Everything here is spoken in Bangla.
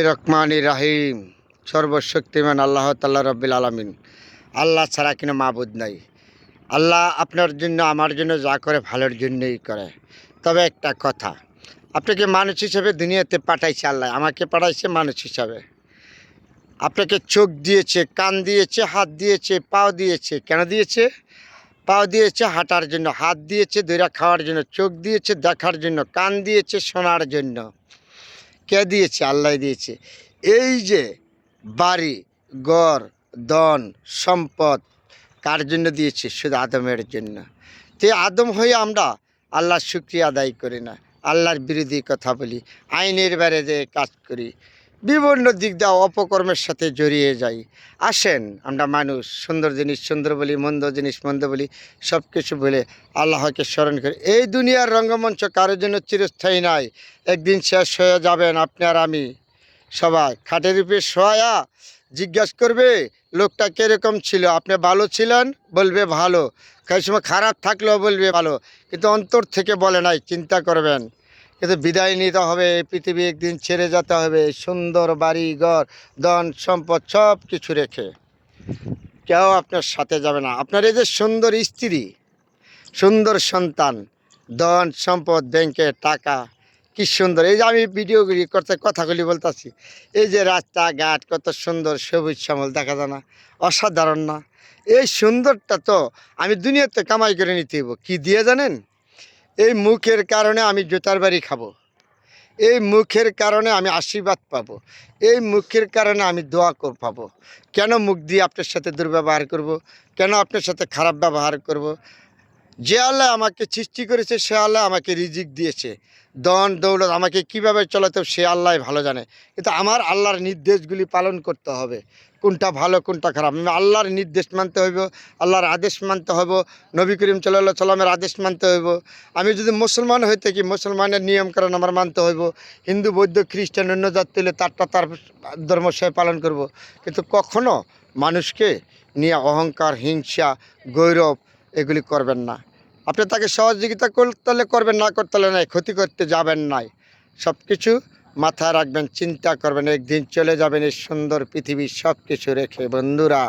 রহমানির রাহিম। সর্বশক্তিমান আল্লাহ তাআলা রব্বিল আলামিন। আল্লাহ ছাড়া কিনা মাবুদ নাই। আল্লাহ আপনার জন্য আমার জন্য যা করে ভালোর জন্যই করে। তবে একটা কথা, আপনাকে মানুষ হিসেবে দুনিয়াতে পাঠাইছে আল্লাহ, আমাকে পাঠাইছে মানুষ হিসাবে। আপনাকে চোখ দিয়েছে, কান দিয়েছে, হাত দিয়েছে, পাও দিয়েছে। কেন দিয়েছে? পাও দিয়েছে হাঁটার জন্য, হাত দিয়েছে ধইরা খাওয়ার জন্য, চোখ দিয়েছে দেখার জন্য, কান দিয়েছে শোনার জন্য। কে দিয়েছে? আল্লাহ দিয়েছে। এই যে বাড়ি, ঘর, ধন, সম্পদ কার জন্য দিয়েছে? শুধু আদমের জন্য। তো আদম হয়ে আমরা আল্লাহর শুকরিয়া আদায় করি না, আল্লাহর বিরোধী কথা বলি, আইনের বাইরে যে কাজ করি, বিভিন্ন দিক দিয়ে অপকর্মের সাথে জড়িয়ে যাই। আসেন, আমরা মানুষ, সুন্দর জিনিস সুন্দর বলি, মন্দ জিনিস মন্দ বলি, সব কিছু বলে আল্লাহকে স্মরণ করি। এই দুনিয়ার রঙ্গমঞ্চ কারোর জন্য চিরস্থায়ী নয়, একদিন শেষ হয়ে যাবেন। আপনি আর আমি সবাই খাটের উপরে শোয়া জিজ্ঞাসা করবে লোকটা কীরকম ছিল। আপনি ভালো ছিলেন, বলবে ভালো। সেই সময় খারাপ থাকলেও বলবে ভালো, কিন্তু অন্তর থেকে বলে নাই। চিন্তা করবেন, কিন্তু বিদায় নিতে হবে। এই পৃথিবী একদিন ছেড়ে যেতে হবে। সুন্দর বাড়ি, ঘর, ধন, সম্পদ সব কিছু রেখে কেউ আপনার সাথে যাবে না। আপনার এই যে সুন্দর স্ত্রী, সুন্দর সন্তান, ধন সম্পদ, ব্যাংকে টাকা, কি সুন্দর। এই যে আমি ভিডিওগুলি করতে কথাগুলি বলতেছি, এই যে রাস্তাঘাট কত সুন্দর, সবুজ শ্যামল, দেখা যায় না? অসাধারণ না? এই সুন্দরটা তো আমি দুনিয়াতে কামাই করে নিতে হইব। কী দিয়ে জানেন? এই মুখের কারণে আমি জুতার বাড়ি খাবো, এই মুখের কারণে আমি আশীর্বাদ পাবো, এই মুখের কারণে আমি দোয়া পাবো। কেন মুখ দিয়ে আপনার সাথে দুর্ব্যবহার করব? কেন আপনার সাথে খারাপ ব্যবহার করব? যে আল্লাহ আমাকে সৃষ্টি করেছে, সে আল্লাহ আমাকে রিজিক দিয়েছে, ধন দৌলত আমাকে কিভাবে চলাতে হবে সে আল্লাহ ভালো জানে। কিন্তু আমার আল্লাহর নির্দেশগুলি পালন করতে হবে। কোনটা ভালো কোনটা খারাপ, আমি আল্লাহর নির্দেশ মানতে হইব, আল্লাহর আদেশ মানতে হইব, নবী করিম সাল্লাল্লাহু আলাইহি সাল্লামের আদেশ মানতে হইব। আমি যদি মুসলমান হয়ে থাকি, মুসলমানের নিয়মকানুন আমার মানতে হইব। হিন্দু বৌদ্ধ খ্রিস্টান অন্য জাতি হলে তারটা তার ধর্ম সে পালন করব। কিন্তু কখনো মানুষকে নিয়ে অহংকার, হিংসা, গৌরব এগুলি করবেন না। আপনি তাকে সহযোগিতা করতে হলে করবেন, না করতে হলে নাই, ক্ষতি করতে যাবেন নাই। সব কিছু মাথায় রাখবেন, চিন্তা করবেন, একদিন চলে যাবেন এই সুন্দর পৃথিবীর সব কিছু রেখে। বন্ধুরা,